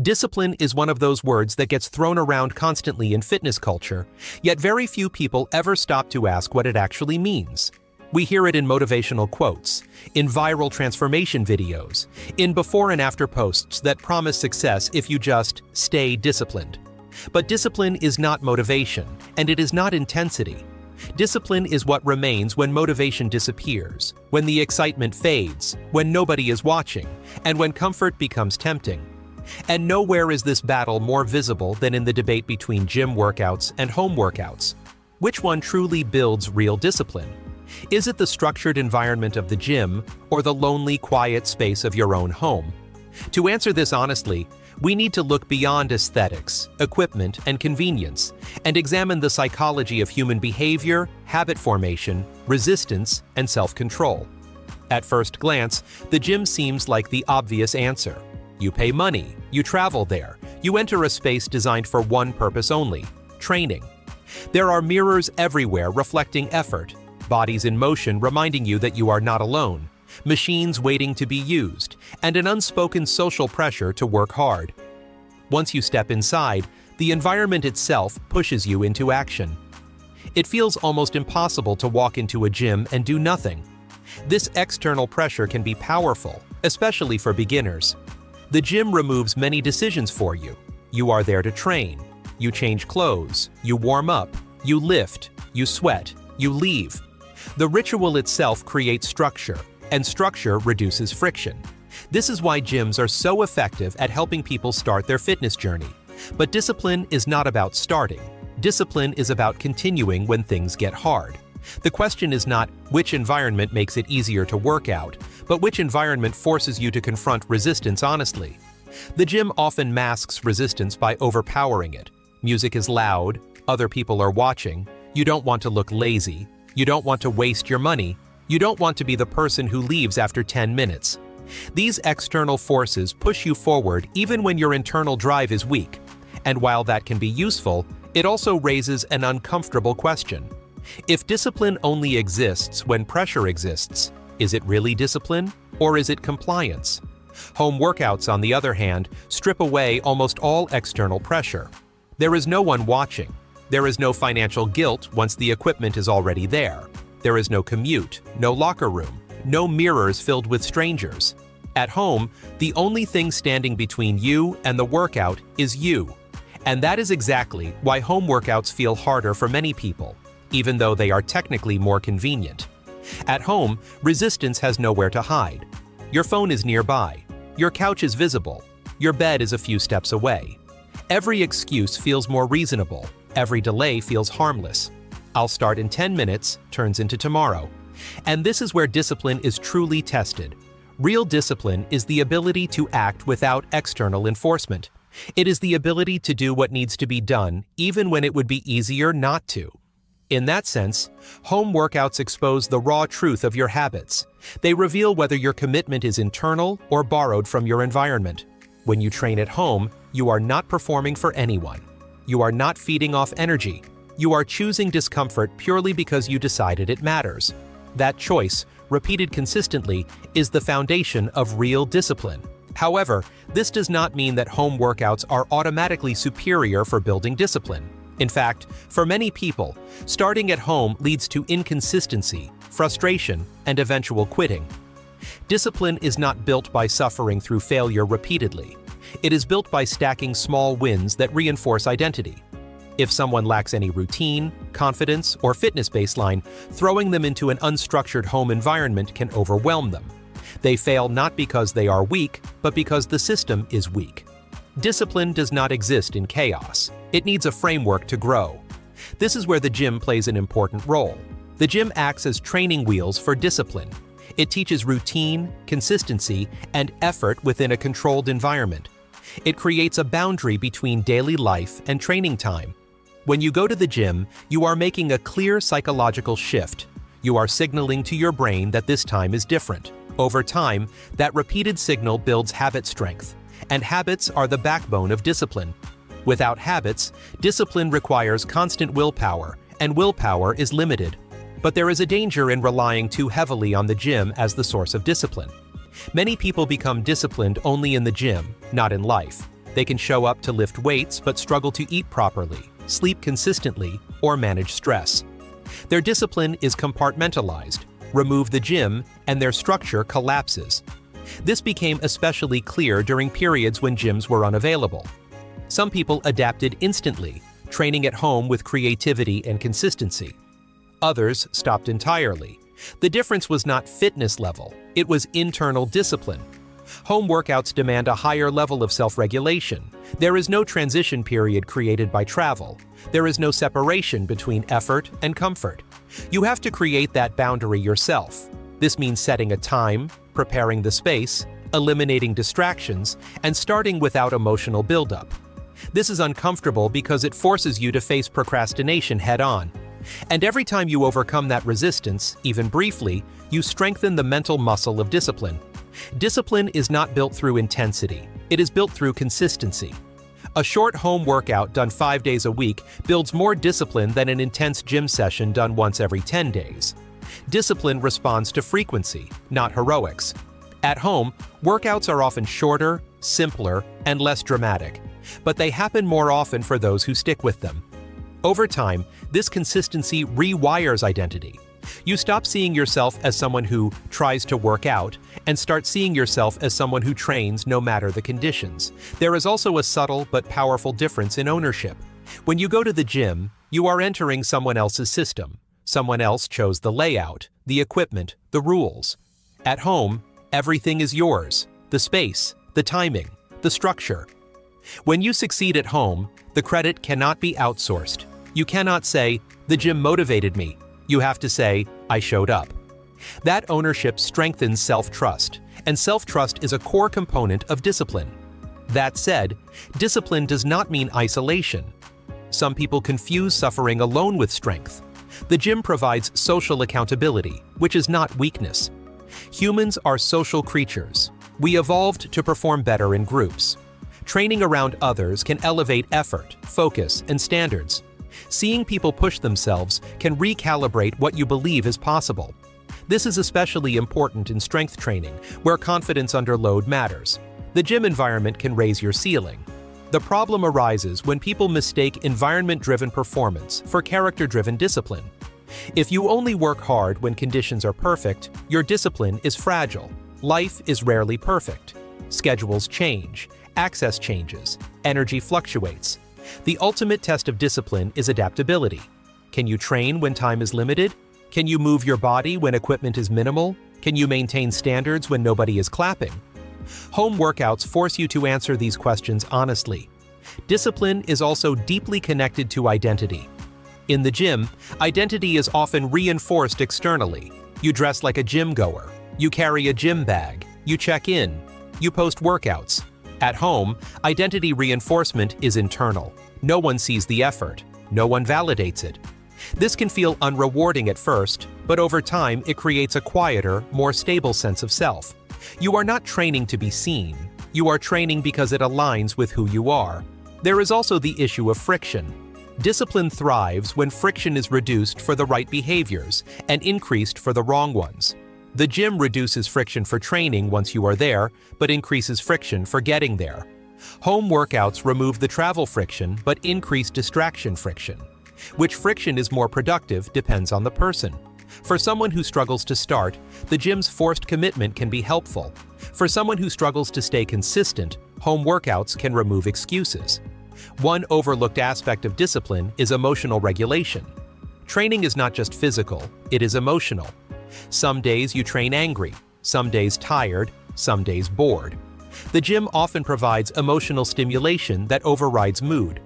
Discipline is one of those words that gets thrown around constantly in fitness culture, yet very few people ever stop to ask what it actually means. We hear it in motivational quotes, in viral transformation videos, in before and after posts that promise success if you just stay disciplined. But discipline is not motivation, and it is not intensity. Discipline is what remains when motivation disappears, when the excitement fades, when nobody is watching, and when comfort becomes tempting. And nowhere is this battle more visible than in the debate between gym workouts and home workouts. Which one truly builds real discipline? Is it the structured environment of the gym or the lonely, quiet space of your own home? To answer this honestly, we need to look beyond aesthetics, equipment, and convenience, and examine the psychology of human behavior, habit formation, resistance, and self-control. At first glance, the gym seems like the obvious answer. You pay money, you travel there, you enter a space designed for one purpose only: training. There are mirrors everywhere reflecting effort, bodies in motion reminding you that you are not alone, machines waiting to be used, and an unspoken social pressure to work hard. Once you step inside, the environment itself pushes you into action. It feels almost impossible to walk into a gym and do nothing. This external pressure can be powerful, especially for beginners. The gym removes many decisions for you. You are there to train. You change clothes, you warm up, you lift, you sweat, you leave. The ritual itself creates structure, and structure reduces friction. This is why gyms are so effective at helping people start their fitness journey. But discipline is not about starting. Discipline is about continuing when things get hard. The question is not which environment makes it easier to work out, but which environment forces you to confront resistance honestly. The gym often masks resistance by overpowering it. Music is loud, other people are watching, you don't want to look lazy, you don't want to waste your money, you don't want to be the person who leaves after 10 minutes. These external forces push you forward even when your internal drive is weak. And while that can be useful, it also raises an uncomfortable question. If discipline only exists when pressure exists, is it really discipline, or is it compliance? Home workouts, on the other hand, strip away almost all external pressure. There is no one watching. There is no financial guilt once the equipment is already there. There is no commute, no locker room, no mirrors filled with strangers. At home, the only thing standing between you and the workout is you. And that is exactly why home workouts feel harder for many people, even though they are technically more convenient. At home, resistance has nowhere to hide. Your phone is nearby. Your couch is visible. Your bed is a few steps away. Every excuse feels more reasonable. Every delay feels harmless. I'll start in 10 minutes turns into tomorrow. And this is where discipline is truly tested. Real discipline is the ability to act without external enforcement. It is the ability to do what needs to be done, even when it would be easier not to. In that sense, home workouts expose the raw truth of your habits. They reveal whether your commitment is internal or borrowed from your environment. When you train at home, you are not performing for anyone. You are not feeding off energy. You are choosing discomfort purely because you decided it matters. That choice, repeated consistently, is the foundation of real discipline. However, this does not mean that home workouts are automatically superior for building discipline. In fact, for many people, starting at home leads to inconsistency, frustration, and eventual quitting. Discipline is not built by suffering through failure repeatedly. It is built by stacking small wins that reinforce identity. If someone lacks any routine, confidence, or fitness baseline, throwing them into an unstructured home environment can overwhelm them. They fail not because they are weak, but because the system is weak. Discipline does not exist in chaos. It needs a framework to grow. This is where the gym plays an important role. The gym acts as training wheels for discipline. It teaches routine, consistency, and effort within a controlled environment. It creates a boundary between daily life and training time. When you go to the gym, you are making a clear psychological shift. You are signaling to your brain that this time is different. Over time, that repeated signal builds habit strength, and habits are the backbone of discipline. Without habits, discipline requires constant willpower, and willpower is limited. But there is a danger in relying too heavily on the gym as the source of discipline. Many people become disciplined only in the gym, not in life. They can show up to lift weights but struggle to eat properly, sleep consistently, or manage stress. Their discipline is compartmentalized. Remove the gym, and their structure collapses. This became especially clear during periods when gyms were unavailable. Some people adapted instantly, training at home with creativity and consistency. Others stopped entirely. The difference was not fitness level, it was internal discipline. Home workouts demand a higher level of self-regulation. There is no transition period created by travel. There is no separation between effort and comfort. You have to create that boundary yourself. This means setting a time, preparing the space, eliminating distractions, and starting without emotional buildup. This is uncomfortable because it forces you to face procrastination head-on. And every time you overcome that resistance, even briefly, you strengthen the mental muscle of discipline. Discipline is not built through intensity. It is built through consistency. A short home workout done 5 days a week builds more discipline than an intense gym session done once every 10 days. Discipline responds to frequency, not heroics. At home, workouts are often shorter, simpler, and less dramatic, but they happen more often for those who stick with them. Over time, this consistency rewires identity. You stop seeing yourself as someone who tries to work out and start seeing yourself as someone who trains no matter the conditions. There is also a subtle but powerful difference in ownership. When you go to the gym, you are entering someone else's system. Someone else chose the layout, the equipment, the rules. At home, everything is yours: the space, the timing, the structure. When you succeed at home, the credit cannot be outsourced. You cannot say, "The gym motivated me." You have to say, "I showed up." That ownership strengthens self-trust, and self-trust is a core component of discipline. That said, discipline does not mean isolation. Some people confuse suffering alone with strength. The gym provides social accountability, which is not weakness. Humans are social creatures. We evolved to perform better in groups. Training around others can elevate effort, focus, and standards. Seeing people push themselves can recalibrate what you believe is possible. This is especially important in strength training, where confidence under load matters. The gym environment can raise your ceiling. The problem arises when people mistake environment-driven performance for character-driven discipline. If you only work hard when conditions are perfect, your discipline is fragile. Life is rarely perfect. Schedules change, access changes, energy fluctuates. The ultimate test of discipline is adaptability. Can you train when time is limited? Can you move your body when equipment is minimal? Can you maintain standards when nobody is clapping? Home workouts force you to answer these questions honestly. Discipline is also deeply connected to identity. In the gym, identity is often reinforced externally. You dress like a gym goer. You carry a gym bag. You check in. You post workouts. At home, identity reinforcement is internal. No one sees the effort. No one validates it. This can feel unrewarding at first, but over time it creates a quieter, more stable sense of self. You are not training to be seen. You are training because it aligns with who you are. There is also the issue of friction. Discipline thrives when friction is reduced for the right behaviors and increased for the wrong ones. The gym reduces friction for training once you are there, but increases friction for getting there. Home workouts remove the travel friction but increase distraction friction. Which friction is more productive depends on the person. For someone who struggles to start, the gym's forced commitment can be helpful. For someone who struggles to stay consistent, home workouts can remove excuses. One overlooked aspect of discipline is emotional regulation. Training is not just physical, it is emotional. Some days you train angry, some days tired, some days bored. The gym often provides emotional stimulation that overrides mood.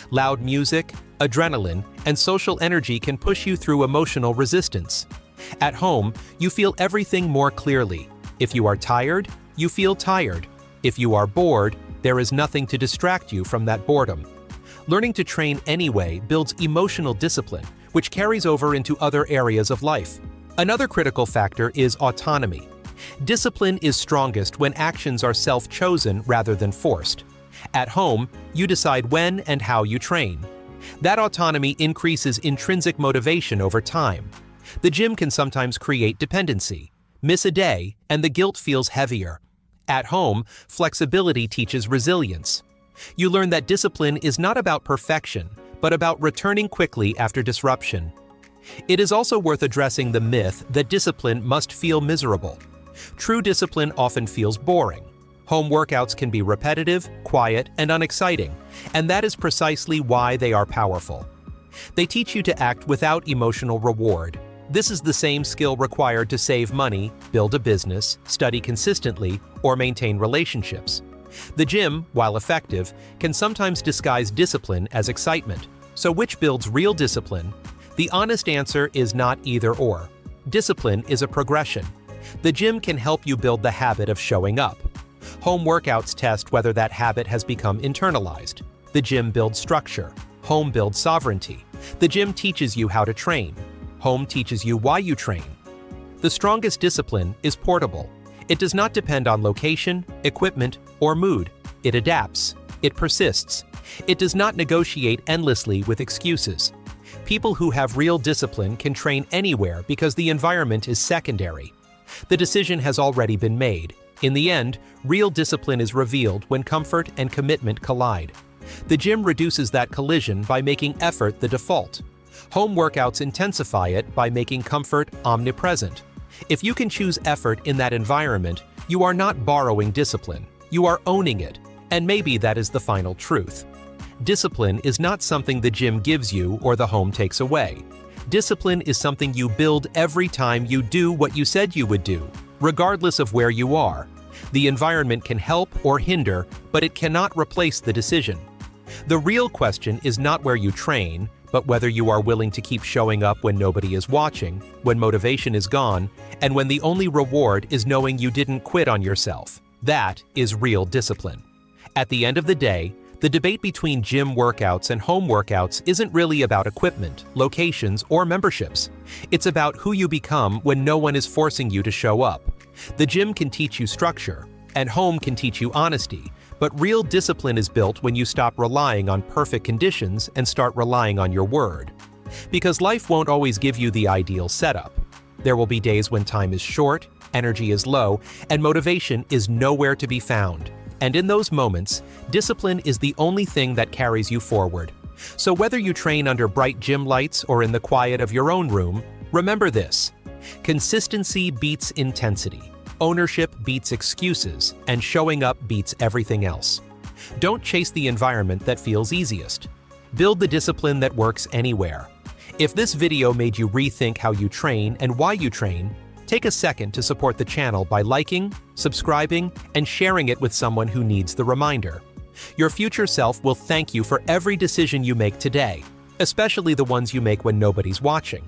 Loud music, adrenaline, and social energy can push you through emotional resistance. At home, you feel everything more clearly. If you are tired, you feel tired. If you are bored, there is nothing to distract you from that boredom. Learning to train anyway builds emotional discipline, which carries over into other areas of life. Another critical factor is autonomy. Discipline is strongest when actions are self-chosen rather than forced. At home, you decide when and how you train. That autonomy increases intrinsic motivation over time. The gym can sometimes create dependency. Miss a day, and the guilt feels heavier. At home, flexibility teaches resilience. You learn that discipline is not about perfection, but about returning quickly after disruption. It is also worth addressing the myth that discipline must feel miserable. True discipline often feels boring. Home workouts can be repetitive, quiet, and unexciting, and that is precisely why they are powerful. They teach you to act without emotional reward. This is the same skill required to save money, build a business, study consistently, or maintain relationships. The gym, while effective, can sometimes disguise discipline as excitement. So which builds real discipline? The honest answer is not either/or. Discipline is a progression. The gym can help you build the habit of showing up. Home workouts test whether that habit has become internalized. The gym builds structure. Home builds sovereignty. The gym teaches you how to train. Home teaches you why you train. The strongest discipline is portable. It does not depend on location, equipment, or mood. It adapts. It persists. It does not negotiate endlessly with excuses. People who have real discipline can train anywhere because the environment is secondary. The decision has already been made. In the end, real discipline is revealed when comfort and commitment collide. The gym reduces that collision by making effort the default. Home workouts intensify it by making comfort omnipresent. If you can choose effort in that environment, you are not borrowing discipline. You are owning it, and maybe that is the final truth. Discipline is not something the gym gives you or the home takes away. Discipline is something you build every time you do what you said you would do, regardless of where you are. The environment can help or hinder, but it cannot replace the decision. The real question is not where you train, but whether you are willing to keep showing up when nobody is watching, when motivation is gone, and when the only reward is knowing you didn't quit on yourself. That is real discipline. At the end of the day, the debate between gym workouts and home workouts isn't really about equipment, locations, or memberships. It's about who you become when no one is forcing you to show up. The gym can teach you structure, and home can teach you honesty, but real discipline is built when you stop relying on perfect conditions and start relying on your word. Because life won't always give you the ideal setup. There will be days when time is short, energy is low, and motivation is nowhere to be found. And in those moments, discipline is the only thing that carries you forward. So whether you train under bright gym lights or in the quiet of your own room, remember this: consistency beats intensity, ownership beats excuses, and showing up beats everything else. Don't chase the environment that feels easiest. Build the discipline that works anywhere. If this video made you rethink how you train and why you train, take a second to support the channel by liking, subscribing, and sharing it with someone who needs the reminder. Your future self will thank you for every decision you make today, especially the ones you make when nobody's watching.